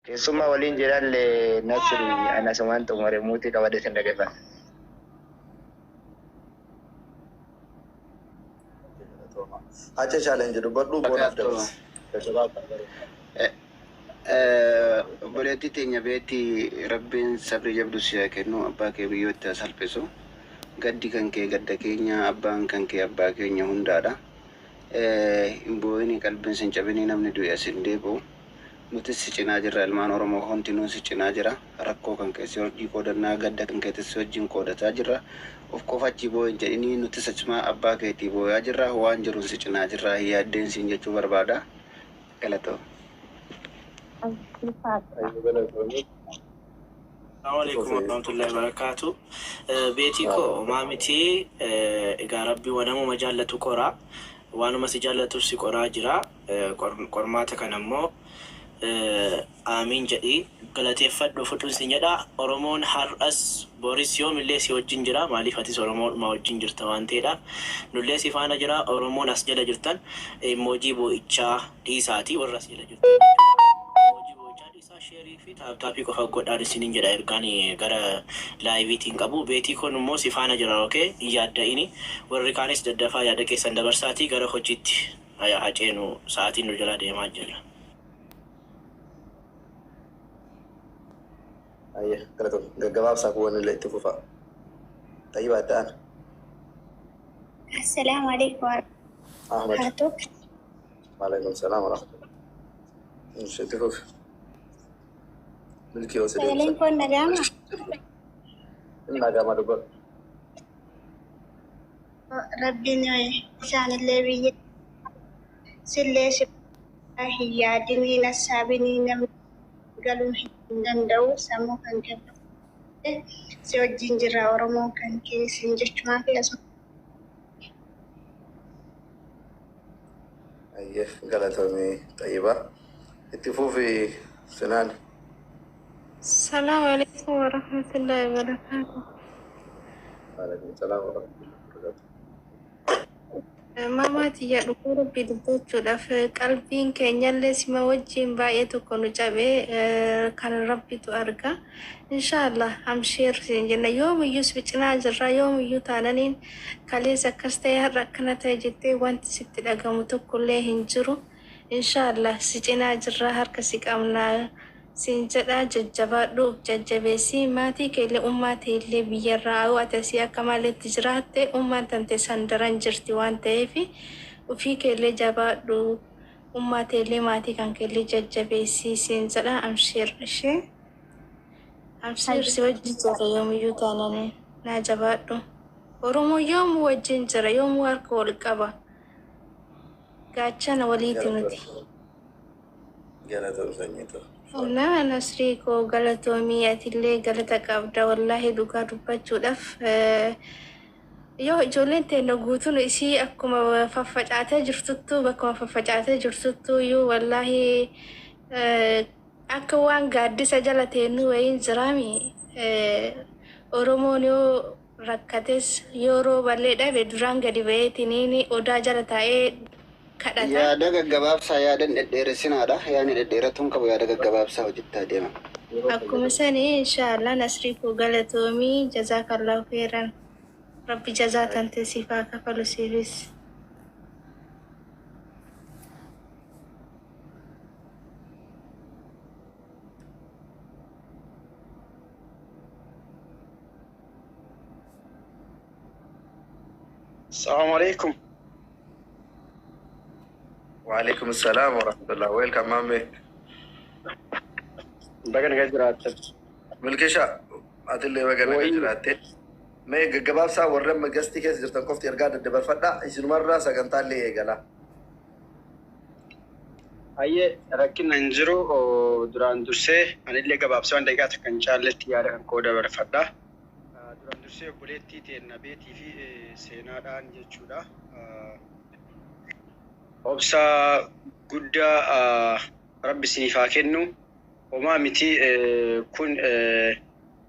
Keessumaa waliin jiraallee Nasri ana sumaan xumure muutii qabadee sin dhaggeeffata. Acha challenge dubbadhu bonaaf dabas. Boleetti teenya beetti rabbiin sabri jabdu siyaa kennu abbaa kee biyyoota salphisu gaddi kan kee gadda keenya abbaan kan kee abbaa keenya hundaadha. Imbooni qalbiin sin cabini namni du'e asin deebi'u. Nuti si cinaa jirra ilmaan Oromoo hundinuu si cinaa jira. Rakkoo kan keessi hojii qoodannaa gadda kan keessi wajjin qoodataa jirra. Of qofachi boo'in jedhanii nuti sachumaa abbaa keetii boo'aa jirra. Waan jiruun si cinaa jirra. Yaaddeen siin jechuu barbaada. Galatoo. Assalamualaikum warahmatullahi wabarakatuh. Beeti ko maamiti egaa rabbi wanamu majallatu qora. Waanuma si jallatu si qoraa jira. Qormaata kanammoo Amin jedhi galateeffadhu fudhuun sin jedha. Oromoon har'as Boris yoomillee si wajjin jira. Maaliif atis Oromoodhuma wajjin jirta waan ta'eedhaaf nullee si faana jira. Oromoon as jala jirtan emoojii boo'ichaa dhiisaati warra as jala jirtan. Emoojii boo'ichaa dhiisaa sheerii fi taaptaappii qofa godhaan isiniin jedha ergaan gara laayiviitiin qabu. Beetii kun immoo si faana jira okee yaadda ini warri kaanis daddafaa yaada keessan dabarsaatii gara hojiitti haceenu sa'aatiin nu jala deemaa jira. Ayah, kalau gagawab sa kuwan nila ito fufa. Tayo ba daan? Assalamualaikum warahmatullahi wabarakatuh. Waalaikumsalam warahmatullahi. Insyaallah fuf. Milki o sila. Sagaling po nagama. Nagama dubot. Rabbi ni sanillee biyya sillee hiyaadini nasaabini namni galuu hin danda'u sammuu kan kennu si wajjin jira Oromoo kan keessin jechuudha keessumaa. Ayah, galatoomi Tayyiba. Itti fufi Sinaan. Assalamualaikum warahmatullahi wabarakatuh. Waalaikumsalam warahmatullahi wabarakatuh. Mama tiya dhukuu rabbii dubbachuudhaaf qalbiin keenyallee sima wajjin baay'ee tokko nu cabee kan rabbitu arga. Inshaallah hamsheer siin jenna yoomiyyuu si cinaa jirra yoomiyyuu taananiin kalees akkas ta'e har'a akkana ta'e jettee wanti sitti dhagamu tokkollee hin jiru. Inshaallah si cinaa jirra harka si qabnaa siin jedhaa jajjabaadhu jajjabeessii maatii keellee ummaa ta'ellee biyyarraa ati asii akka maalitti jiraatte ummaan tante sandaran jirti waan ta'eef ofii keellee jabaadhu ummaa ta'ellee maatii kan keellee jajjabeessii siin jedhaa amsheer ishee amsheer si wajjin jira yoomiyyuu taananii naa jabaadhu Oromoo yoomuu wajjin jira yoomuu harka wal qaba gaachana waliiti nuti. Galatoomi sanyiito. Nama Nasrii koo galatoomii atillee galata qabda wallaahi dhugaa dubbachuudhaaf yoo ijoolleen teenya guutuun isii akkuma faffacaatee jirtuttuu bakkuma faffacaatee jirtuttuu yoo wallaahi akka waan gaaddisa jala teenyu wayiin jiraami Oromoon yoo rakkates yoo rooballee dhabe duraan gadi ba'eetiniin odaa jala taa'ee Yaada gaggabaabsaa yaadan dhedheeressinaadha. Yaani dhedheeratuun qabu yaada gaggabaabsaa hojjettaa deema. akkuma sanii inshaallah Nasrii koo galatoomii jazaakallahu khairan rabbi jazaa tante sifaa kafalu siifis. Assalamualaikum. Waalaikumsalam warahmatullahi. Welcome mame. Bagan gajraat. Milkisha atillee bagana jiraatte. Mee gaggabaabsaa warra magasti keessa jirtan qofti ergaa daddabarfadha. Isinumarraa sagantaallee eegala. Ayyee rakkina hin jiru duraan dursee anillee gabaabsee waan daqiiqaa kan caalletti yaada kan koo dabarfadha. Duraan dursee obboleettii teenna beetii fi seenaadhaan jechuudha. Obsa guddaa rabbi isiniif haa kennu. Homaa miti kun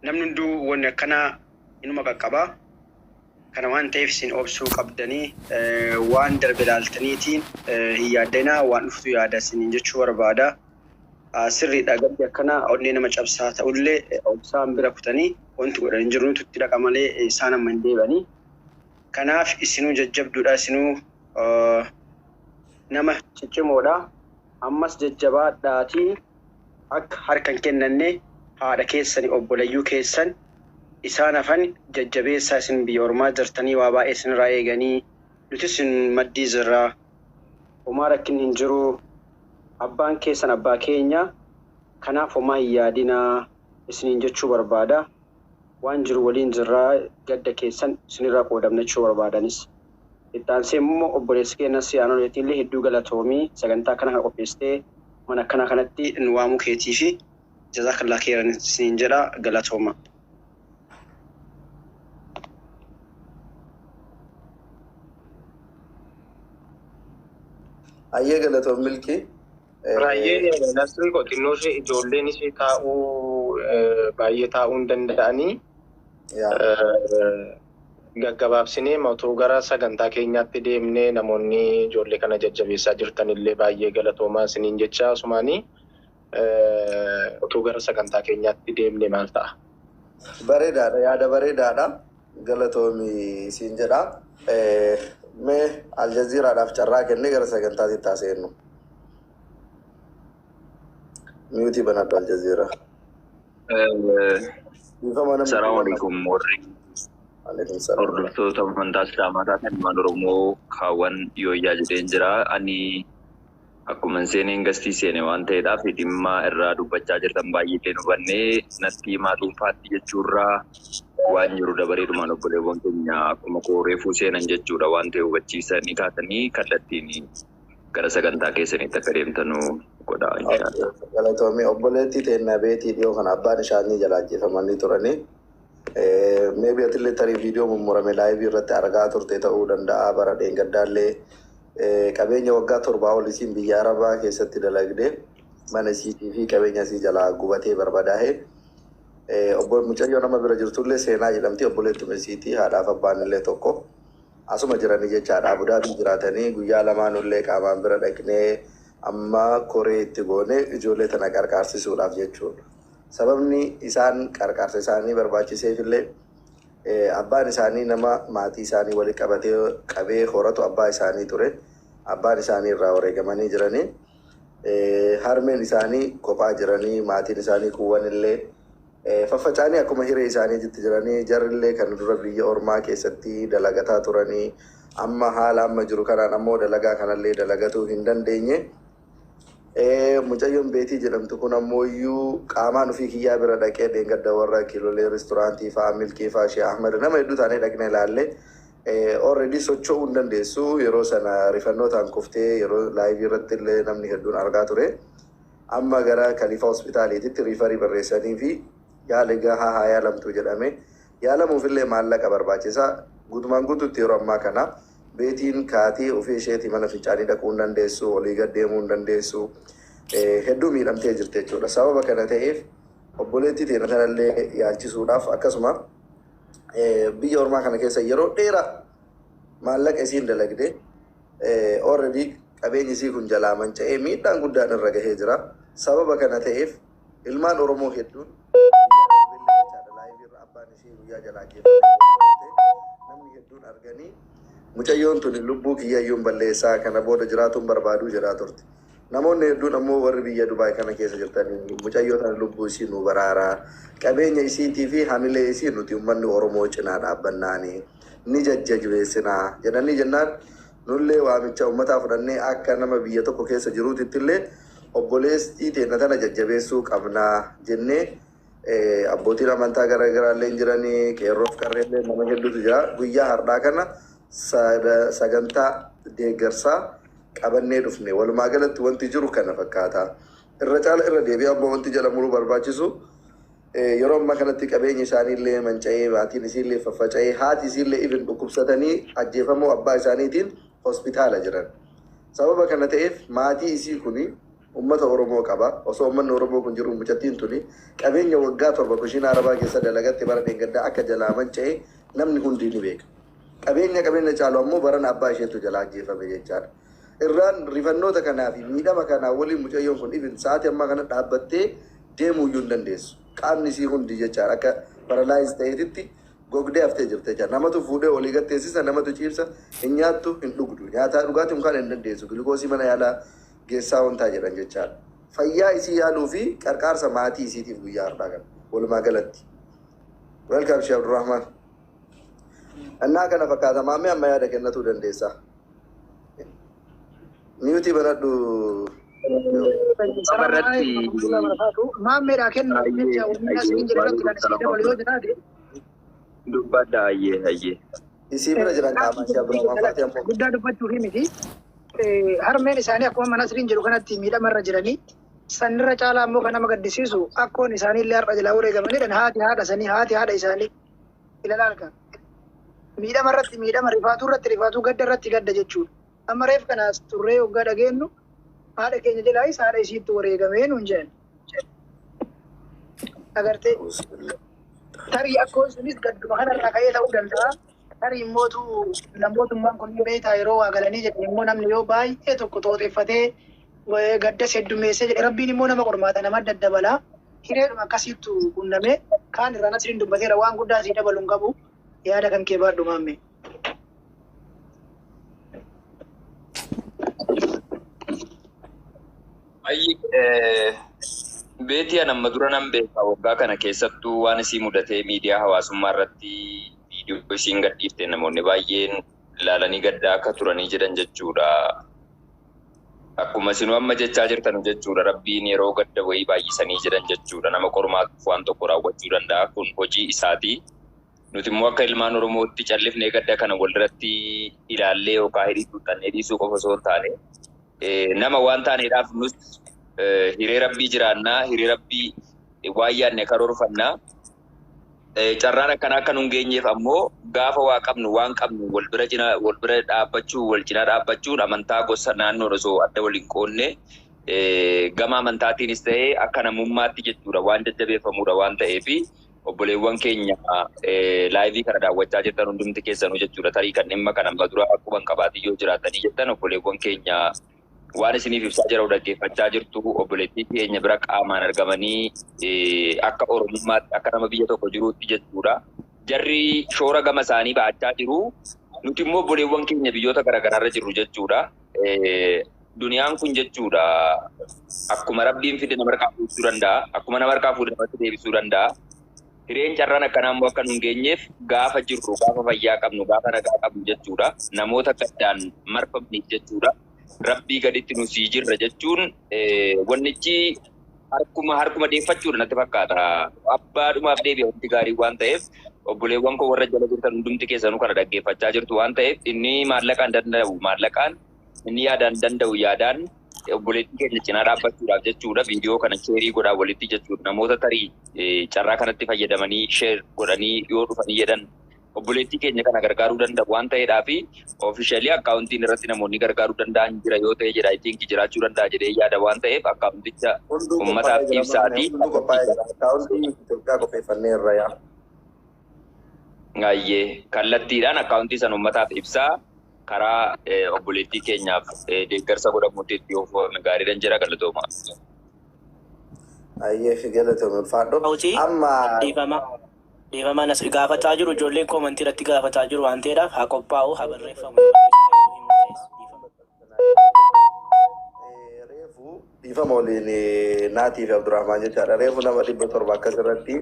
namni hunduu wanni akkanaa inuma qaqqabaa. Kana waan ta'eef isin obsuu qabdanii waan darbe ilaaltaniitiin hin yaaddanaa waan dhuftu yaada isiniin jechuu barbaada. sirriidha gaddi akkana onnee nama cabsaa ta'ullee obsaan bira kutanii wanti godhan jiru tutti dhaqa malee isaan amma hin deebanii. Kanaaf isinuu jajjabduudha isinuu nama ciccimoodha. Ammas jajjabaadhaatii akka harkan kennanne haadha keessanii obboleeyyuu keessan isaan hafan jajjabeessaa isin biyya ormaa jirtanii waa baay'ee isinirraa eeganii nuti isin maddii jirraa homaa rakkin hin jiru abbaan keessan abbaa keenya kanaaf homaa hin yaadinaa isiniin jechuu barbaada waan jiru waliin jirraa gadda keessan isinirraa qoodamnachuu barbaadanis ittaansee immoo obboleessi keenyas yaanoleetiillee hedduu galatoomii sagantaa kana kan qopheessitee mana akkana kanatti nu waamuu keetii fi jazaakallah khairan isiniin jedha galatooma. Ayyee galatoom milki. Baay'ee nasri qotinnoo ishee ijoolleen ishee taa'uu baay'ee taa'uu hin danda'anii gaggabaabsinee motuu gara sagantaa keenyaatti deemnee namoonni ijoollee kana jajjabeessaa jirtanillee baay'ee galatoomaa isiniin jecha asumaanii motuu gara sagantaa keenyaatti deemnee maal ta'a? Bareedaadha yaada bareedaadha galatoomi siin jedha. Mee Aljazeeraadhaaf carraa kennee gara sagantaatti taaseennu. Miyuutii banadhu Aljazeera. Assalamu alaikum warri. Hordoftoota amantaa Islaamaa kan ilmaan Oromoo kaawwan yooyyaa jedheen jira. Ani akkuma seeneen gastii seene waan ta'eedhaaf dhimma irraa dubbachaa jirtan baay'ee hubannee natti himaa dhuunfaatti jechuurraa waan jiru dabareedumaan obboleewwan keenya akkuma reefuu seenan jechuudha waan ta'e hubachiisanii kaatanii kallattiin gara sagantaa keessanitti akka deemtanuu godha inshallah. Galatoomii obboleettii teennaa beetii dhiyoo kana abbaan isaanii jalaajjifamanii turanii maybe atillee tarii viidiyoo mummurame laayivii irratti argaa turte ta'uu danda'a bara dheengaddaallee qabeenya waggaa 7 ol isiin biyya Arabaa keessatti dalagde mana isiitii fi qabeenya isii jalaa gubatee barbadaa'e mucayyoo nama bira jirtullee seenaa jedhamti obboleettuma isiitii haadhaaf abbaan illee tokko asuma jiranii jechaadha Abudaabii jiraatanii guyyaa lamaanullee qaamaan bira dhaqnee amma koree itti goone ijoollee tana qarqaarsisuudhaaf jechuudha. Sababni isaan qarqaarsa isaanii barbaachiseefillee abbaan isaanii nama maatii isaanii wali qabee horatu abbaa isaanii ture. Abbaan isaanii irraa wareegamanii jiranii harmeen isaanii kophaa jiranii maatiin isaanii kuuwwan illee faffacanii akkuma hiree isaanii jitti jiranii jarrillee kan dura biyya ormaa keessatti dalagataa turanii amma haala amma jiru kanaan ammoo dalagaa kanallee dalagatuu hin dandeenye. Mucayyoon beetii jedhamtu kun ammoo qaamaan ofii kiyyaa bira dhaqee dheengadda warra kiilolee reesturaantii fa'aa milkii fa'aa Shee Ahmed nama hedduu taanee dhaqnee ilaalle already socho'uu hin dandeessu yeroo sana rifannootaan kuftee yeroo laayivii irratti illee namni hedduun argaa ture. Amma gara Kalifa hospitaaliititti riifarii barreessanii fi yaala gahaa haa yaalamtu jedhame yaalamuufillee maallaqa barbaachisa guutumaan guutuutti yeroo ammaa kana. Beetiin kaatii ofii isheetii mana fincaanii dhaquu hin dandeessu, olii gad deemuu hin dandeessu. Hedduu miidhamtee jirti jechuudha. Sababa kana ta'eef obboleettii teenya kanallee yaalchisuudhaaf akkasuma biyya ormaa kana keessa yeroo dheeraa maallaqa isiin dalagde already qabeenyi isii kun jalaa manca'ee miidhaan guddaan irra gahee jira. Sababa kana ta'eef ilmaan Oromoo hedduun abbaan ishee guyyaa jalaa namni hedduun arganii mucayyoon tuni lubbuu kiyyayyuun balleessaa kana booda jiraatuun barbaaduu jiraa turte. Namoonni hedduun ammoo warri biyya Dubaay kana keessa jirtanii mucayyoo tana lubbuu isii nu baraaraa qabeenya isiitii fi hamilee isii nuti uummanni Oromoo cinaa dhaabbannaanii ni jajjabeessinaa jedhanii jennaan nullee waamicha uummataa fudhannee akka nama biyya tokko keessa jiruutitti illee obboleettii teenya tana jajjabeessuu qabnaa jennee abbootiin amantaa garaagaraallee jiranii qeerroof qarreellee nama hedduutu jira guyyaa har'aa kana sagantaa deeggarsaa qabannee dhufne walumaa galatti wanti jiru kana fakkaata. Irra caala irra deebi'ee ammoo wanti jala muruu barbaachisu yeroo ammaa kanatti qabeenya isaaniillee manca'ee maatiin isiillee faffaca'ee haati isiillee ifin dhukkubsatanii ajjeefamuu abbaa isaaniitiin hospitaala jiran. Sababa kana ta'eef maatii isii kuni ummata Oromoo qaba. Osoo uummanni Oromoo kun jiru mucattiin tuni qabeenya waggaa 7 kushiina Arabaa keessa dalagatte bara dheengaddaa akka jalaa manca'ee namni hundi ni beeka. Qabeenya caalu ammoo baran abbaa isheetu jalaa ajjeefame jechaadha. irraan rifannoota kanaa fi miidhama kanaa waliin mucayyoon kun ibin sa'aatii ammaa kana dhaabbattee deemuu iyyuu hin dandeessu. Qaamni isii hundi jechaadha akka paralaayis ta'eetitti gogdee haftee jirte jechaadha. Namatu fuudhee olii gatteessisa, namatu ciibsa, hin nyaattu, hin dhugdu. Nyaataa dhugaatii mukaan hin dandeessu. Gilgoosii mana yaalaa geessaa wantaa jedhan jechaadha. Fayyaa isii yaaluu fi qarqaarsa maatii isiitiif guyyaa har'aa kana walumaa galatti. Welcome Sheikh Abdurrahman. Annaa kana fakkaata maamee amma yaada kennatuu dandeessaa. Miyuutii banadhu. Maammeedhaa kennu jecha waliin asiin jedhamatti kan isii dabalu yoo jiraate. Dubbadha hayyee. Isii bira jiran qaamaa Sheikh Abdurrahman Faatee ammoo. Guddaa dubbachuufi miti. Harmeen isaanii akkuma mana asiriin jedhu kanatti miidhamarra jiranii sanirra caalaa ammoo kan nama gaddisiisu akkoon isaanii illee har'a jalaa wareegamanidha. Haati haadha isaanii ilaalaa. Miidhamarratti miidhama, rifaatuu irratti rifaatuu, gadda irratti gadda jechuudha. Amma reef kanaas turree hoggaa dhageenyu haadha keenya jalaayis haadha isiitti wareegamee nuun jedhan. Agartee tarii akkoon sunis gadduma kanarraa ka'ee ta'uu danda'a. Tarii immootu namootummaan kun beektaa yeroo waa galanii jedhan immoo namni yoo baay'ee tokko xooxeffatee gaddas heddummeessee jedhe rabbiin immoo nama qormaata nama daddabalaa. Hireedhuma akkasiittu qunnamee kaan irraan asiriin dubbateera waan guddaa asii dabalu hin qabu. Yaada kan kee baadhu maamme. Beetii amma dura nan beekaa waggaa kana keessattuu waan isii mudatee miidiyaa hawaasummaa irratti viidiyoo isiin gadhiifte namoonni baay'een ilaalanii gaddaa akka turanii jedhan jechuudha. Akkuma isinuu amma jechaa jirtan jechuudha. Rabbiin yeroo gadda wayii baay'isanii jedhan jechuudha. Nama qormaatuuf waan tokko raawwachuu danda'a. Kun hojii isaati. Nuti immoo akka ilmaan Oromootti callifnee gadda kana walirratti ilaallee yookaan hidhiituudhaan dhiisuu qofa osoo hin taane nama waan taaneedhaaf nus hiree rabbii jiraannaa, hiree rabbii waan yaadne karoorfannaa. Carraan akkanaa akka nun geenyeef ammoo gaafa waa qabnu waan qabnu wal bira dhaabbachuu, wal cinaa dhaabbachuun amantaa gosa naannoo osoo adda waliin qoonne gama amantaatiinis ta'ee akka namummaatti jechuudha waan jajjabeeffamudha waan ta'eefi. Obboleewwan keenya laayivii kana daawwachaa jirtan hundumti keessanuu jechuudha. Tarii kan dhimma kana amma dura akkuma qabaatanii yoo jiraatanii jettan obboleewwan keenya waan isiniif ibsaa jiru dhaggeeffachaa jirtu. Obboleettii keenya bira qaamaan argamanii akka Oromummaatti akka nama biyya tokko jiruutti jechuudha. Jarri shoora gama isaanii ba'achaa jiru. Nuti immoo obboleewwan keenya biyyoota garaagaraarra jirru jechuudha. Duniyaan kun jechuudha akkuma rabbiin fide nama harkaa fuudhuu danda'a. Akkuma nama harkaa fuudhe namatti deebisuu danda'a. Hireen carraan akkanaa immoo akka nun geenyeef gaafa jirru, gaafa fayyaa qabnu, gaafa nagaa qabnu jechuudha. Namoota gaddaan marfamniif jechuudha. Rabbii gaditti nu sii jirra jechuun wannichi harkuma deeffachuudha natti fakkaata. Abbaadhumaaf deebi'a wanti gaarii waan ta'eef obboleewwan koo warra jala jirtan hundumti keessanuu kana dhaggeeffachaa jirtu waan ta'eef inni maallaqaan danda'u maallaqaan, inni yaadaan danda'u yaadaan obboleettii keenya cinaa dhaabbachuudhaaf jechuudha. Viidiyoo kana sheerii godhaa walitti jechuudha. Namoota tarii carraa kanatti fayyadamanii sheer godhanii yoo dhufanii jedhan obboleettii keenya kana gargaaruu danda'u waan ta'eedhaa fi oofishaalii akkaawuntiin irratti namoonni gargaaruu danda'an jira yoo ta'e jedha ittiin jiraachuu danda'a jedhee yaada waan ta'eef akkaawunticha uummataaf ibsaatii. Ngaayyee kallattiidhaan akkaawuntii sana uummataaf ibsaa. Karaa obboleettii keenyaaf deeggarsa godhamuutti itti oofame gaariidhaan jira galatooma. Ayyee galatooma ulfaadho. Amma dhiifamaan as gaafachaa jiru ijoolleen koomantii irratti gaafachaa jiru waan ta'eedhaaf haa qophaa'u haa barreeffamu. Reefu dhiifama waliin naatii fi Abdurrahmaan jechaadha. Reefu nama 700 akkas irratti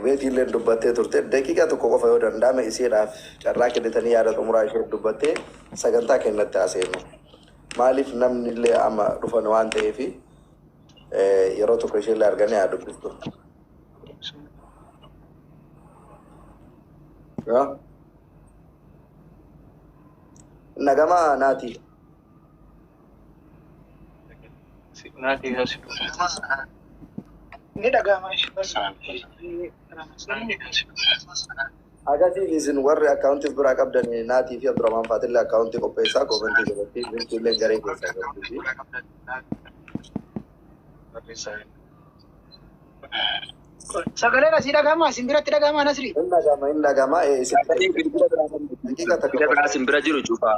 beetiilleen dubbattee turte daqiiqaa tokko qofa yoo danda'ame isiidhaaf carraa kennitanii yaada xumuraa ishee dubbattee sagantaa kennatti haaseenu. Maaliif namni illee amma dhufan waan ta'eef yeroo tokko ishee illee arganii haa dubbistu. Nagama naati. Ni dhaga'ama. Agasiif isin warri akkaawuntii biraa qabdan naatii fi Abdurrahmaan Faatillee akkaawuntii qopheessaa koomentii jalatti bilbilee garee keessaa qabdi. Sagaleen asii dhaga'amaa simbiratti dhaga'amaa Nasri. Inna gama Kita biraa simbira jiru cufa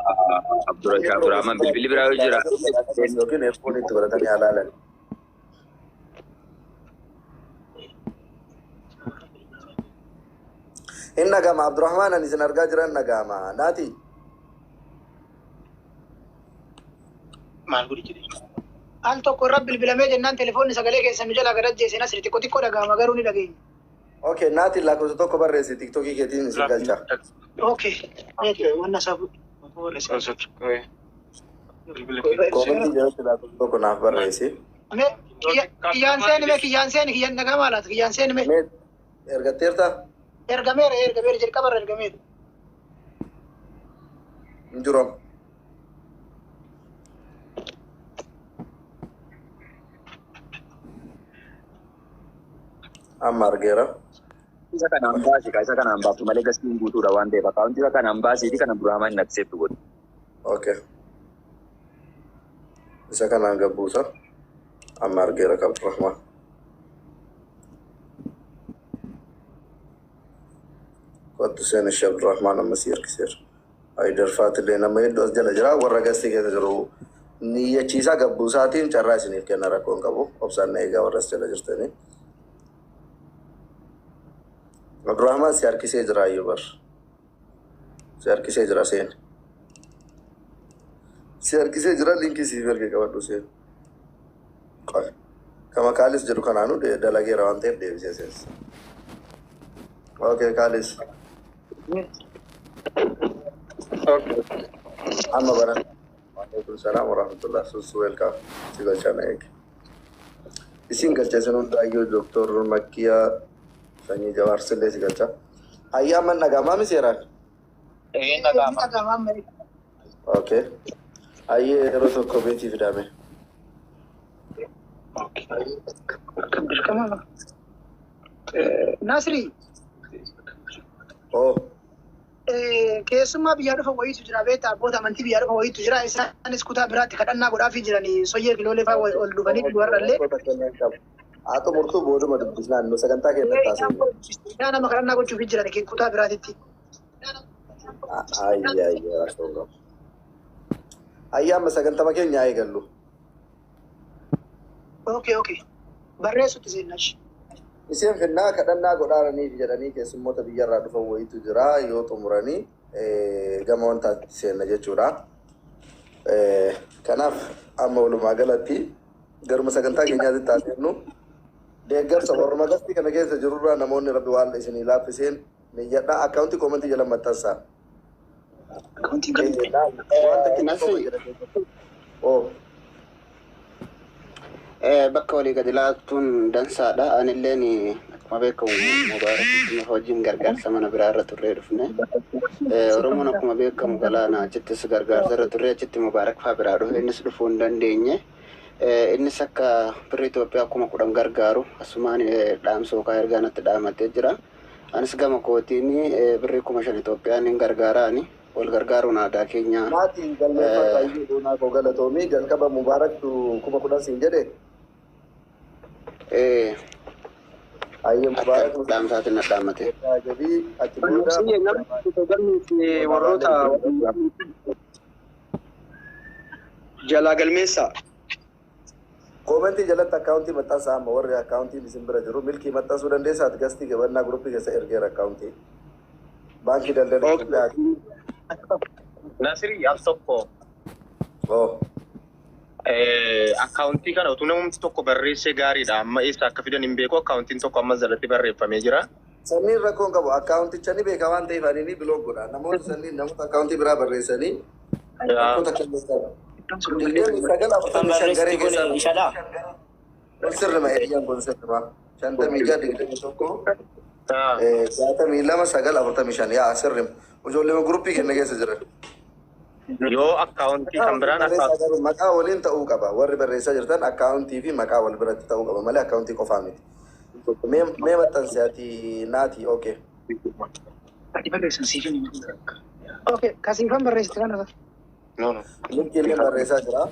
Abdurrahman bilbili biraa yoo jira. yookiin eefuun itti baratanii alaalan. Inna gama Abdurrahman ani isin argaa jiran nagama naati. Maal godhi jedhe? Al tokko irra bilbilamee jennaan telefoonni sagalee keessan nu jalaa gadajjeese Nasri xiqqoo dhaga'ama garuu ni dhageenya. Okay, naati lakkoofsa tokko barreessi tiktokii keetiin isin galcha. Okay. Wanna sabu. Koomentii jalatti lakkoofsa tokko naaf barreessi. Kiyyaan seeni kiyyaan dhaga'amaa laata kiyyaan seeni mee. Ergatteerta? Ergameera jalqabarra ergameera. Injuram. Amma argeera. Isa kanaan baasi isa kanaan baaftu malee gastiin guutuudha waan ta'eef akkaawuntii isa kanaan baasii fi kan Abdurrahman hin accept godhu. Okay. Isa kanaan gabbuusa. Amma argeera kan Abdurrahman. Kottu seen ishee Abdurrahman amma si harkiseera. Aydarfaatillee nama hedduu as jala jira warra gastii keessa jiru. Niyyachiisaa gabbuusaatiin carraa isiniif kenna rakkoon qabu. Obsaan na eegaa warra as jala jirtanii. Abdurrahman si harkisee jira ayyuu bar. Si harkisee jira seen. Si harkisee jira linkii siif erge qabadhu seen. Kama kaalis jedhu kanaanu dalageera waan ta'eef deebisee seensa. Okay, kaalis. Amma baran. Waalaikum salaam wa rahmatullah. Susu welcome. Si galchana eegi. Isin galcheesan hundaayyuu Doktor Makkiyaa Sanyii Jawaarsillee si galcha. Ayyaa man dhagamaa miseeraan? Dhagamaa. Okay. Ayyee yeroo tokko beetii fidame. Nasri. Oh. Keessummaa biyyaa dhufa wayiitu jira beektaa abboota amantii biyyaa dhufa wayiitu jira isaanis kutaa biraatti kadhannaa godhaafii jiranii soyyee kiloolee fa'aa ol dhufanii warrallee. Haa xumurtuu booduma dubbisnaan sagantaa keenya taasise. Yaa nama kadhannaa gochuufii jiran kutaa biraatitti. Ayyaa amma sagantama keenya eegallu. Okay. Barreessutti seennash. Isin finnaa kadhannaa godhaaraniif jedhanii keessummoota biyyarraa dhufan wayiitu jira yoo xumuranii gama wanta seenna jechuudha. Kanaaf amma walumaa galatti garuma sagantaa keenyaatti taasifnu deeggarsa warra gastii kana keessa jirurraa namoonni rabbi waan isinii laaffiseen niyyadhaa akkaawuntii koomentii jala maxxansaa. Bakka walii gadi laatuun dansaadha. Anilleen akkuma beekamu Mubaarak hojiin gargaarsa mana biraa irra turree dhufne. Oromoon akkuma beekamu galaana achittis gargaarsa irra turree achitti Mubaarak fa'aa biraa dhufe innis dhufuu hin dandeenye. Innis akka birri Itoophiyaa akkuma 10 gargaaru asumaan dhaamsa yookaan ergaa natti dhaamatee jira. Anis gama kootiin birri 5,000 Itoophiyaan hin gargaaraani. Wal gargaaruun aadaa keenya. Maatiin galmeeffata iyyuu doonaa koo galatoomii jalqaba Mubaaraktu 10,000 siin jedhe. Ayyee Mubaarak dhaamsaatiin na dhaamate. Jadi achi booda warroota jalaa galmeessaa. Koomentii jalatti akkaawuntii maxxansaa amma warri akkaawuntiin isin bira jiru milkii maxxansuu dandeessaa ati gastii gabannaa guruppii keessa ergeera akkaawuntii. Baankii daldala Nasiri yaal tokko akkaawuntii kana utuu namumti tokko barreessee gaariidha. Amma eessa akka fidan hin beeku akkaawuntiin tokko amma jalatti barreeffamee jira. Sanniin rakkoon qabu akkaawunticha ni beeka waan ta'eef ani ni biloog godha. Namoonni sanniin namoota akkaawuntii biraa barreessanii rakkoota kalleessaa. Sirrima eeyyaan kun sirrima 56 62 yaa sirrima ijoollee guruppii kenna keessa jiran. Yoo akkaawuntii kan biraan maqaa waliin ta'uu qaba warri barreessaa jirtan akkaawuntii fi maqaa wal biratti ta'uu qaba malee akkaawuntii qofaa miti. Mee maxxansi ati naati okay. Okay, kasiifan barreessite kana. No. Milkii illee barreessaa jira.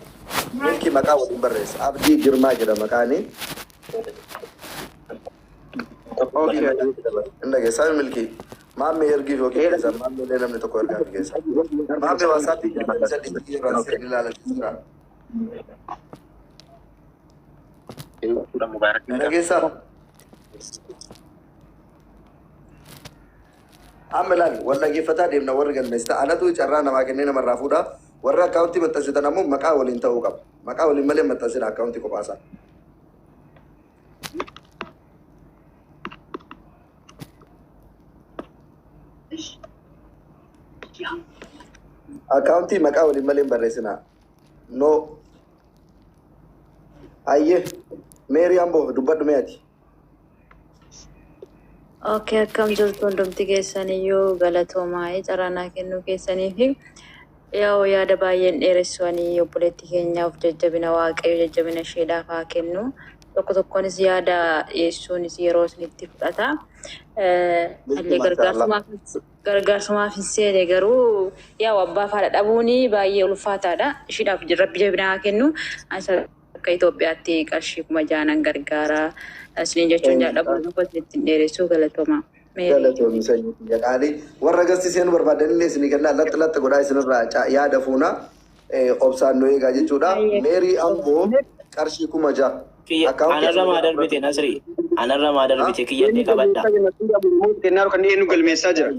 Milkii maqaa waliin barreessa. Abdii Girmaa jedha maqaanii. Okay. Inda geessa milki. Maammi ergi yookiin keessa maammi illee namni tokko ergaa geessa. Maammi waasaappii jaalladhi sadii irraa sirni ilaalachisudha. Dhageessaa. Amma ilaali wal dhaggeeffataa deemna warri galmeessita. Anatu carraa namaa kennee namarraa fuudha. Warri akkaawuntii maxxansitan ammoo maqaa waliin ta'uu qaba. Maqaa waliin malee maxxansina akkaawuntii kophaasa. Akkaawuntii maqaa waliin malee barreessina. No. Ayyee. Meerii Amboo dubbadhu meeti. Okay, akkam jirtu hundumti keessaniyyuu galatoomaa carraanaa kennuu keessaniif yaada baay'een dheeressanii obboleetti keenyaaf jajjabina waaqayyo jajjabina isheedhaaf haa kennu. Tokko tokkonis yaada dhiyeessuunis yeroo isinitti fudhata. Illee gargaarsumaaf hin seene garuu abbaa faadha dhabuun baay'ee ulfaataadha. Isheedhaaf rabbi jabina haa kennu. Akka Itoophiyaatti qarshii 6,000 gargaara. Isiniin jechuun jaadhabuun ittiin dheeressuu galatoomaa. Galatoomii sanyii jedhaanii warra gasti seenuu barbaadan illee isinii kennaa latta godhaa isinirraa yaada fuuna obsaan nu eegaa jechuudha. Meerii Amboo qarshii 6,000. Anarra maa darbite Nasrii? Anarra maa darbite kiyyadhee qabadha. Kennaaru kan inni galmeessaa jira.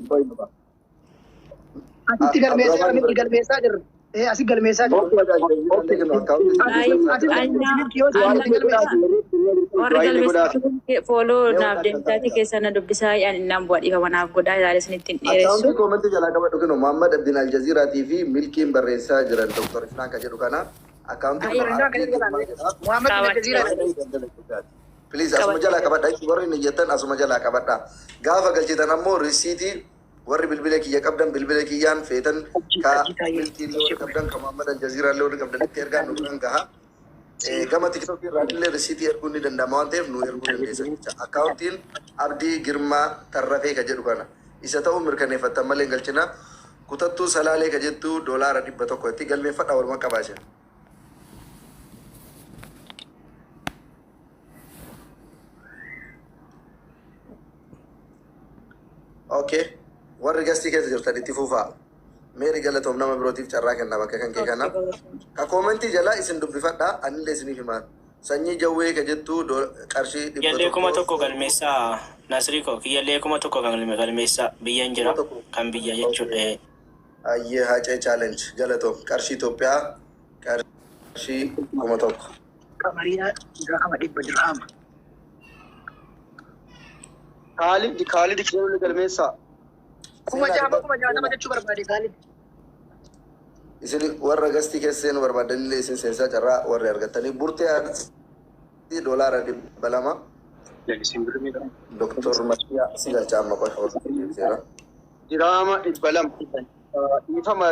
Asitti galmeessaa jirra. Asii galmeessaa jirra. Warra galmeessaa fooloo naaf deemtaati keessaa na dubbisaa naan bu'aa dhiifama naaf godhaa ilaala isinitti hin dheeressu. Akkaawuntii koomentii jalaa qabadhu kinu Muhammad Abdiin Aljaziiraatii fi Milkiin barreessaa jiran Dr. Islaan kan jedhu kana akkaawuntii Please asuma jalaa qabadha. Warri inni jettan asuma jalaa qabadha. Gaafa galchitan ammoo risiitii warri bilbila kiyya qabdan bilbila kiyyaan feetan ka milkiin warri qabdan ka Muhammad Aljaziiraa illee warri qabdan itti ergaan nu kan gaha. Gama TikTok irraa illee risiitii erguun ni danda'ama waan ta'eef nu erguu dandeessa jecha. Akkaawuntiin Abdii Girmaa Tarrafee ka jedhu kana isa ta'uu mirkaneeffattan malee galchina. Kutattuu Salaalee ka jettu $100 itti galmeeffadha waluma qabaashe. Okay. Warri gastii keessa jirtan itti fufaa. Meerii galatoom nama birootiif carraa kenna bakka kan kee kana. Ka koomentii jalaa isin dubbifadha anillee isiniif himaa. Sanyii jawwee ka jettu qarshii 100. Kiyyallee 1,000 galmeessaa Nasrii koo kiyyallee 1,000 galmeessaa biyyan jira kan biyya jechuudha. Ayyee hacee challenge galatoom qarshii Itoophiyaa qarshii 1,000. Qamariyaa dirhama 100 dirhama. Kaalid kiyyallee galmeessaa. Kuma jaatama jechuu barbaade Kaalid. Isin warra gastii keessa seenuu barbaadan illee isin seensaa carraa warri argatanii burtee $200. Doktor Matiyaa si galchaa amma qofa seera. Dirhama 200. Ifama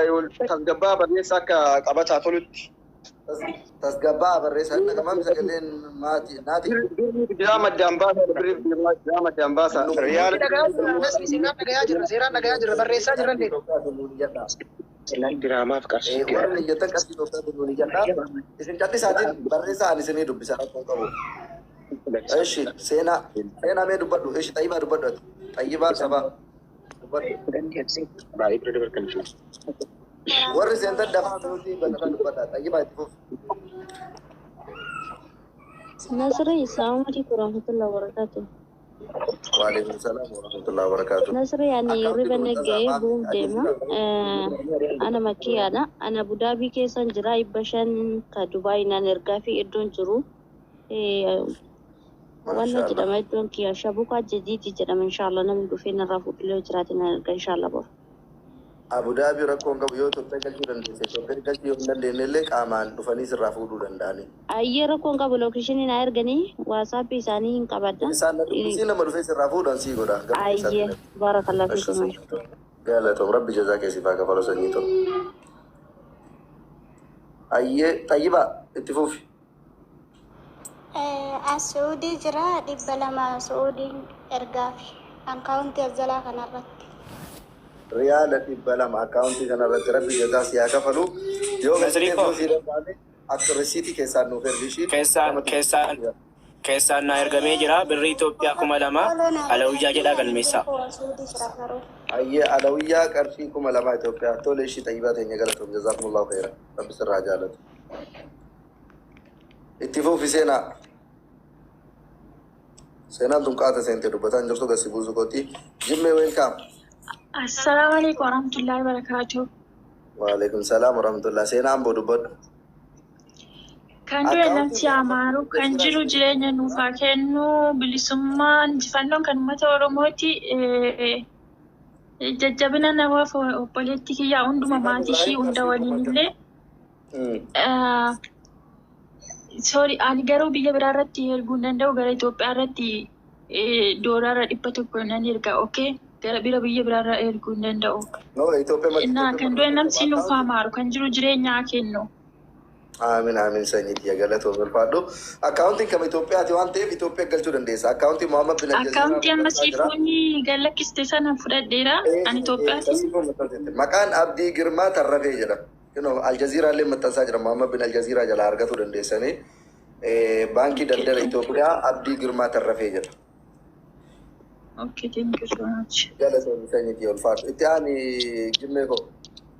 tasgabbaa barreessaa akka qabataa tolutti. Tasgabbaa barreessaa dhaqamaan sagaleen naati. Dirhama Dambaasa. Riyaal. Seeraan dhagayaa jirra barreessaa jirran Dirhamaaf qarshii. Warri jettan qarshii Itoophiyaa nuuni jedhaa. Isin callisaatiin barreessaa ani isinii dubbisaa qabu. Eshi seenaa mee dubbadhu. Eshi Xayyibaa dubbadhu. Xayyibaa sabaa. Baay'ee bira dabarkan. Warri seentan dafaa nuti bal'aa dubbadha. Xayyibaa itti fufu. Nasrii, assalamualaikum warahmatullahi wabarakatuh. Waalaikumsalam warahmatullahi wabarakatuh. Nasrii, ani riba nagee bu'uuf deema. Ana Makiyaadha. Ana Abu Dhabii keessan jira. 500 ka Dubaay naan ergaa fi iddoon jiru. Wanna jedhama iddoon kiyya shabukaa jadiiti jedhama inshallah namni dhufee narraa fuudhilee jiraate naan ergaa inshallah bor. Abu Dhabii rakkoon qabu yoo Itoophiyaa galchuu dandeesse Itoophiyaa galchuu yoo hin dandeenye illee qaamaan dhufanii sirraa fuudhuu danda'ani. Ayyee rakkoon qabu lookeeshinii na erganii waasaapii isaanii hin qabadda. Isaan nama dhufee sirraa fuudhan sii godha. Ayyee barakallah fiikum. Galatoom rabbi jazaa keessi faa kafaloo sanyii tolu. Ayyee Xayyibaa itti fufi. Suudii jira 200 Suudiin ergaaf akkaawuntii Azalaa kanarratti. Riyaala 200 akkaawuntii kanarratti rabbi jazaa si haa kafalu. Yoo galtee sii danda'ame akka risiitii keessaan nuuf ergishii. keessaan na ergamee jira. Birrii Itoophiyaa 2000 alawiyyaa jedha galmeessaa. Ayyee alawiyyaa qarshii 2000 Itoophiyaa. Tole ishii xayyibaa teenya galatoom jazakumullahu khayran. Rabbi sirraa jaalatu. Itti fufi seenaa. Seenaan tun qaata seentee dubbataan jirtu gasi buusu kooti. Jimmee welkaam. Assalamualaikum warahmatullahi wabarakatuh. Waalaikum salam warahmatullahi. Seenaan boo dubbadhu. Kan dura namti amaaru kan jiru jireenya nuufaa kennu bilisummaan injifannoon kan uummata Oromooti jajjabina namaaf obboleetti kiyyaa hunduma maatii ishii hunda waliin illee sorry ani garuu biyya biraa irratti erguu hin danda'u gara Itoophiyaa irratti doolaara 100 nan erga okay gara biyya biraa irraa erguu hin danda'u. Innaa kan dura namti nuufaa amaaru kan jiru jireenyaa kennu. Amin amin sanyiiti galatoom ulfaadhu. Akkaawuntiin kam Itoophiyaati waan ta'eef Itoophiyaa galchuu dandeessa. Akkaawuntii Muhammad bin Aljazeera. Akkaawuntii amma siifuuni galakkiste sana fudhadheera ani Itoophiyaati. Maqaan Abdii Girmaa Tarrafee jedhama. Aljazeera illee maxxansaa jira. Muhammad bin Aljazeera jalaa argachuu dandeessanii. Baankii daldala Itoophiyaa Abdii Girmaa Tarrafee jedha. Okay, thank you so much. Galatoom sanyiiti ulfaadhu. Itti aani Jimmee koo.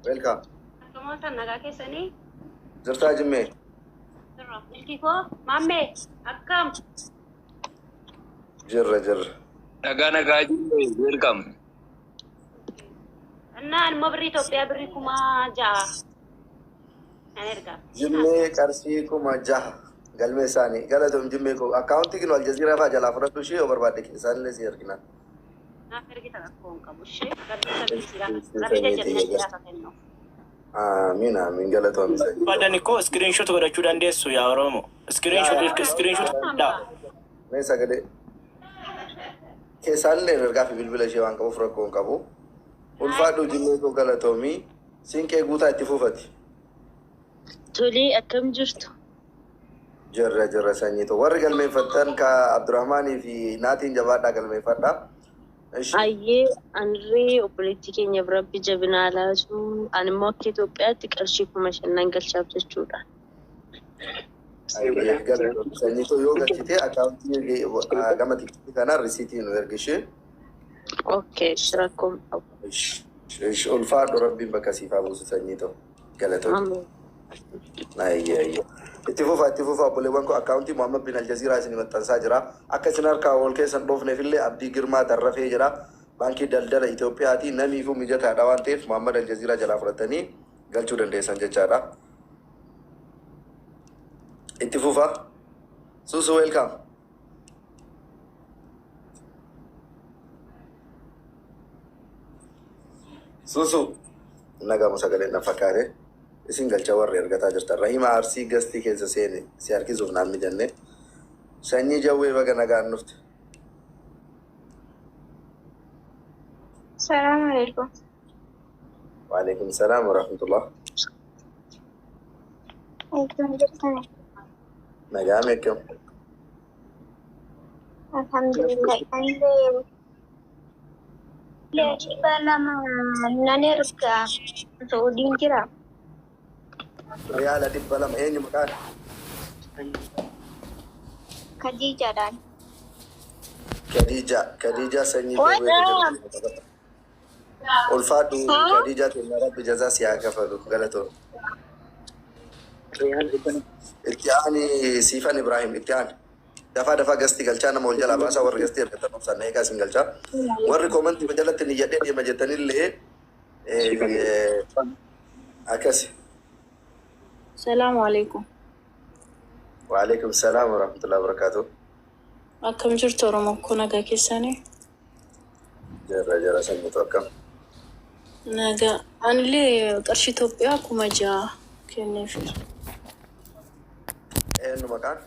Welcome. Akkam nagaa keessanii? Jirtaa Jimmee. Ilkifoo mammee akkam? Jirra. Nagaa Jimmee welcome. Annaan immoo birrii Itoophiyaa birrii 6,000 kan ergaa. Jimmee qarshii 6,000 galmee isaanii galatoom Jimmee koo akkaawuntii kinu Aljazeera fa'aa jalaa fudhadhu ishee yoo barbaadde keessaan illee si ergina. Naaf ergita rakkoo hin qabu ishee rabbi jajjabina jiraata kennu. Amin galatoom isaanii. Badani ko screenshot godhachuu dandeessu yaa Oromoo. Screenshot dha. Mee sagalee keessaan illee ergaa fi bilbila ishee waan qabuuf rakkoo hin qabu. Ulfaadhu Jimmee koo galatoomii siinqee guutaa itti fuufati. Tolii akkam jirtu? Jirra sanyiito. Warri galmeeffattan ka Abdurrahmaanii fi Naatiin jabaadhaa galmeeffadhaa. Ayyee anree obboleettii keenya rabbi jabinaa laatu ani immoo akka Itoophiyaatti qarshii 5,000 galchaaf jechuudha. Ayyee galatoomii sanyiito yoo galchite akkaawuntii gama tiktii kanaan risiitii nu ergishee. Okay, shirakum. Ulfaadhu rabbiin bakka siifaa buusu sanyiito. Galatoomii. Ayyee. Itti fufa obboleewwan koo akkaawuntii Muhammad bin Aljazeera isin maxxansaa jira. Akka isin harkaa ol keessan dhoofneef illee Abdii Girmaa Tarrafee jira. Baankii daldala Itoophiyaati namiifuu mijataadha waan ta'eef Muhammad Aljazeera jalaa fudhatanii galchuu dandeessan jechaadha. Itti fufa. Susu welcome. Susu nagamu sagalee na fakkaate. Isin galcha warri ergataa jirtan. Rahima Arsii gastii keessa seene si harkisuuf naan mijanne. Sanyii jawwee baga nagaan nufte. Assalamu alaikum. Waalaikum salam warahmatullah. Akkam jirtan? Nagaame akkam. Alhamdulillah. Ande Leekiba lama nan erga Saudiin jira. Riyaala 200 eenyu maqaan? Khadijaadhaan. Khadija sanyii jawwee. Ulfaadhu Khadija teenya rabbi jazaa si haa kafalu galatoon. Itti aani Siifan Ibrahim itti aani. Dafaa gasti galchaa nama ol jalaa baasaa warri gasti ergatan obsaan eegaa isin galchaa. Warri koomantii jalatti ni jedhee deema jettanillee akkasi. Assalamu alaikum. Waalaikum salam warahmatullahi wabarakatuh. Akkam jirtu Oromoo koo nagaa keessanii? Jara sanyiitu akkam. Nagaa anillee qarshii Itoophiyaa 6,000 kenneef. Eenyu maqaan?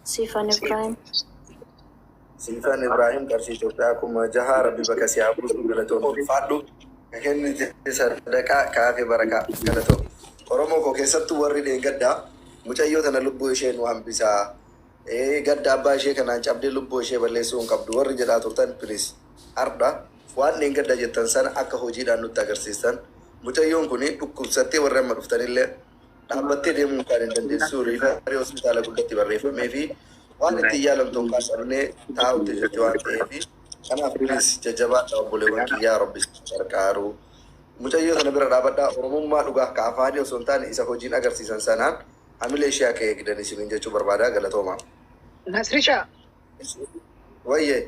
Siifan Ibrahim. Siifan Ibrahim qarshii Itoophiyaa 6,000 rabbi bakka si haa buusu galatoon ulfaadhu. Kenni sadaqaa kaafee barakaa galatoon. Oromoo koo keessattuu warri gaddaa mucayyoo tana lubbuu ishee nu hambisaa. Gadda abbaa ishee kanaan cabdee lubbuu ishee balleessuu hin qabdu warri jedhaa turtan pilis arda waan gadda jettan sana akka hojiidhaan nutti agarsiistan mucayyoon kun dhukkubsattee warri amma dhuftanillee dhaabbattee deemuu kan hin dandeessu riifarii hospitaala guddatti barreeffamee fi waan itti yaalamtu kan qabnee taa'utti jirti waan ta'eef kanaaf bilis jajjabaadha obboleewwan kiyyaa rabbi gargaaru. Mucayyoo sana bira dhaabadhaa oromummaa dhugaa ka afaanii osoo hin taane isa hojiin agarsiisan sanaan hamilee ishee akka eegdan isiniin jechuu barbaadaa galatoomaa. Nasrishaa. Wayyee.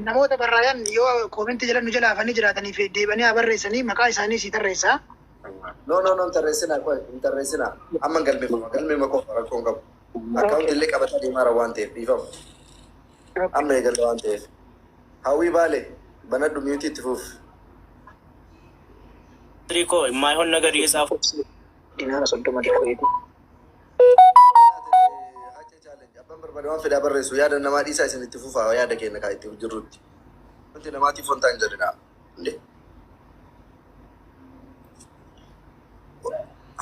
Namoota barraayan yoo koomentii jala nu jala hafanii jiraataniif deebanii haa barreessanii maqaa isaanii sii tarreessaa. No, tarreessinaa qoy, hin tarreessinaa. Amma galmeema qofa rakkoon qabu. Akkaawunti illee qabataa deemaa waan ta'eef dhiifamu. Amma eegalla waan ta'eef. Hawwii baale banadhu miyuutii itti fuuf. Riko, የማይሆን ነገር እየጻፉ Dinaara soddoma dhiqoeeti. Abbaan barbaade waan fedhaa barreessu yaada namaa dhiisaa isin itti fufaa yaada keenya kaa itti jirrutti. Wanti namaatiif wanta hin jedhina.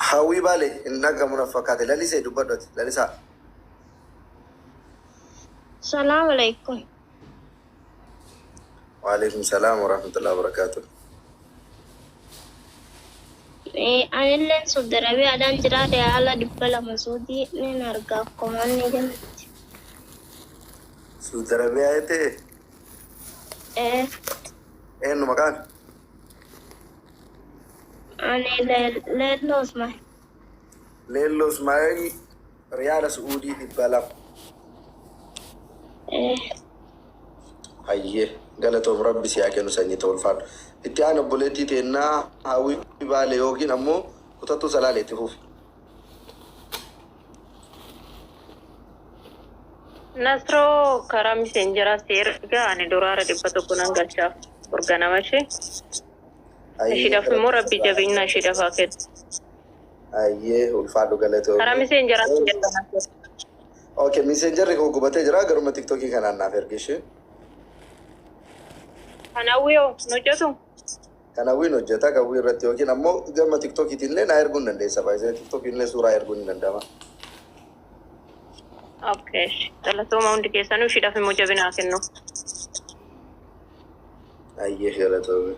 Hawwii baale hin dhagamu na fakkaate lalisee dubbadhooti lalisaa. Salaam alaikum. Waalaikum salaam wa rahmatullahi wa barakatuh. Anilleen Saudi adaan jiraate haala 200 nin argaa komanni jalatti. Saudi Arabiyaa ta'e? Eenyu maqaan? Ani Leelloo Ismail. Leelloo Ismail Riyaala Suudii 200. Hayyee galatoom rabbi si haa kennu sanyii ta'uu ulfaadhu. Itti aan obboleettii teennaa hawwii baale yookiin ammoo kutattuu salaalee itti fufi. Nasroo karaa miseenjeraa erga ani duraara 100 nan galchaaf organama ishee. Ishiidhaaf immoo rabbi jabeenya ishiidhaaf haa kennu. Hayyee ulfaadhu galatoo. Karaa miseenjeraa jedhama. Okay, miseenjerri koo gubatee jira garuma tiktokii kanaan naaf ergishee. Kanawwiyoo hojjetu? Kanawwiin hojjeta kawwii irratti yookiin ammoo gama tiktokiitiin illee naa erguun dandeessa baay'ee tiktokiin illee suuraa erguun ni danda'ama. Okay, galatooma hundi keessanuu ishiidhaaf immoo jabina haa kennu. Hayyee galatoome.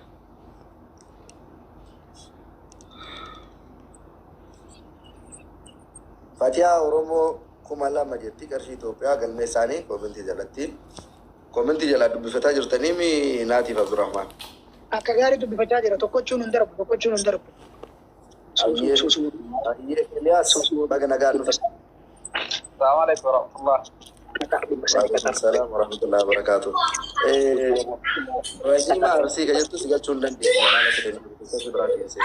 Fatihaa Oromoo 2,000 jetti qarshii Itoophiyaa galmee isaanii koomentii jalaa dubbifataa jirtanii mi naatiif Abdurrahmaan. Akka gaarii dubbifachaa jira tokkochuun hin darbu. Hayyee Eliyaas baga nagaan dhufe. Assalamu alaikum warahmatullah. Waalaikumsalam warahmatullahi wabarakatuh. Rahima arsii kajattu sigachuun dandeenya maala fedhan keessatti biraa keessee.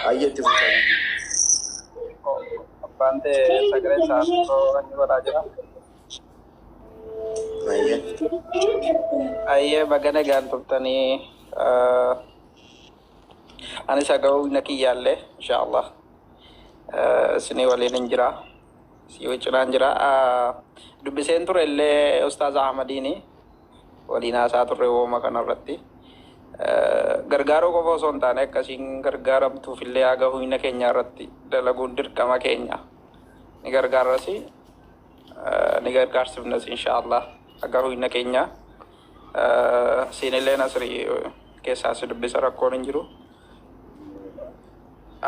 Hayyee itti fufaa. Bante sagalee saasoo inni godhaa jira. Ayyee baga nagaan turtanii anis aga'uu na kiyyaallee inshaallah isinii waliin hin jira si wajjinaan jira dubbiseen ture illee Ustaaz Ahmadiini waliin haasaa turre wooma kanarratti gargaaruu qofa osoo hin taane akkasiin gargaaramtuuf illee aga'uu na keenya irratti dalaguun dirqama keenya ni gargaarrasi ni gargaarsifnas inshaallah aga'uu na keenya siin illee nasrii keessaa si dubbisa rakkoon hin jiru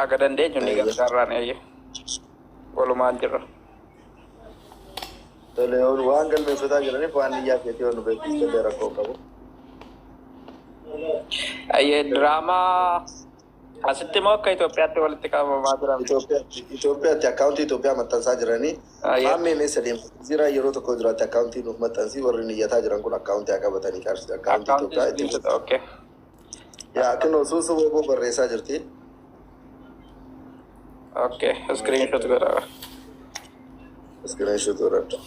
aga dandeenyu ni gargaarraan eeyye walumaan jirra. Tole waan galmeeffataa jiraniif waan niyyaa keetii waan nu beeksisee rakkoo qabu. Ayyee diraamaa asitti moo akka Itoophiyaatti walitti qabamaa jiran? Itoophiyaatti akkaawuntii Itoophiyaa maxxansaa jiranii maammeen eessa deemtu jira yeroo tokko jiraatti akkaawuntii nuuf maxxansii warri niyyataa jiran kun akkaawuntii haa qabatanii qarshii akkaawuntii Itoophiyaa itti. Okay. Yaa kunoo suusuu booboo barreessaa jirti. Okay, screenshot godha. Screenshot godha.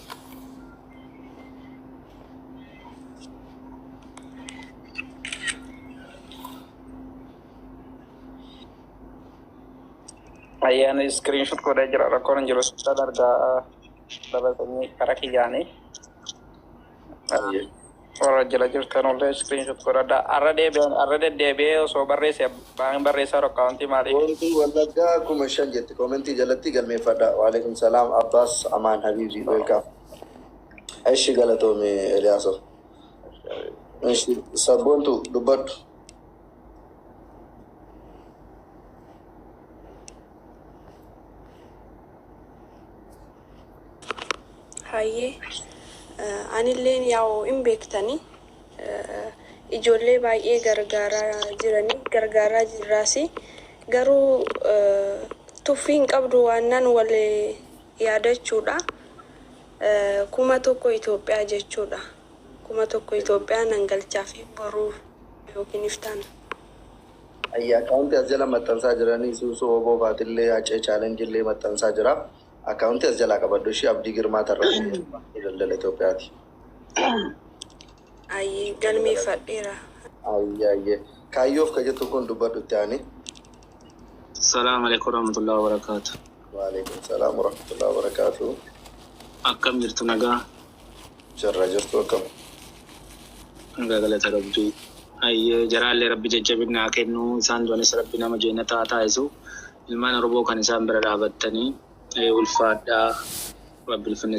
Ayyaan screenshot godhaa jira rakkoon hin jiru sadarkaa dabalanii karaa kiyyaanii. Warra jala jirtan ollee screenshot godhadha. Arra deddeebi'ee osoo barreesse baan barreessaa akkaawuntii maali? Wanti wallaggaa 5,000 jetti koomentii jalatti galmeeffadha. Waalaikum salaam Abbas Amaan Habibi welcome. Eshi galatoome Eliyaaso. Eshi sabboontu dubbadhu. hayyee anilleen yaa'u hin beektani ijoollee baay'ee gargaaraa jirraasi garuu tuffii hin qabdu waannan wal yaadachuudha 1,000 Itoophiyaa jechuudha 1,000 Itoophiyaa nan galchaa fi boruu yookiin iftaan. Akkaawunti as jala maxxansaa jiranii suusuu oboo Faatillee Acee Chaalenjillee maxxansaa jira. Akkaawunti as jalaa qabadhu ishee Abdii Girmaa Tarrafii daldala Itoophiyaati. Ayyee galmeeffadheera. Ayyee kaayyoof ka jettu kun dubbadhu itti aani. Salaamu alaikum warahmatullahi wabarakatuh. Waalaikum salaam warahmatullahi wabarakatuh. Akkam jirtu nagaa? Jirra jirtu akkam? Nagaa galata rabbii. Ayyee jaraallee rabbi jajjabinaa kennu isaan du'anis rabbi nama jeennataa taasisu ilmaan Oromoo kan isaan bira dhaabattanii ulfaadhaa rabbi ulfinne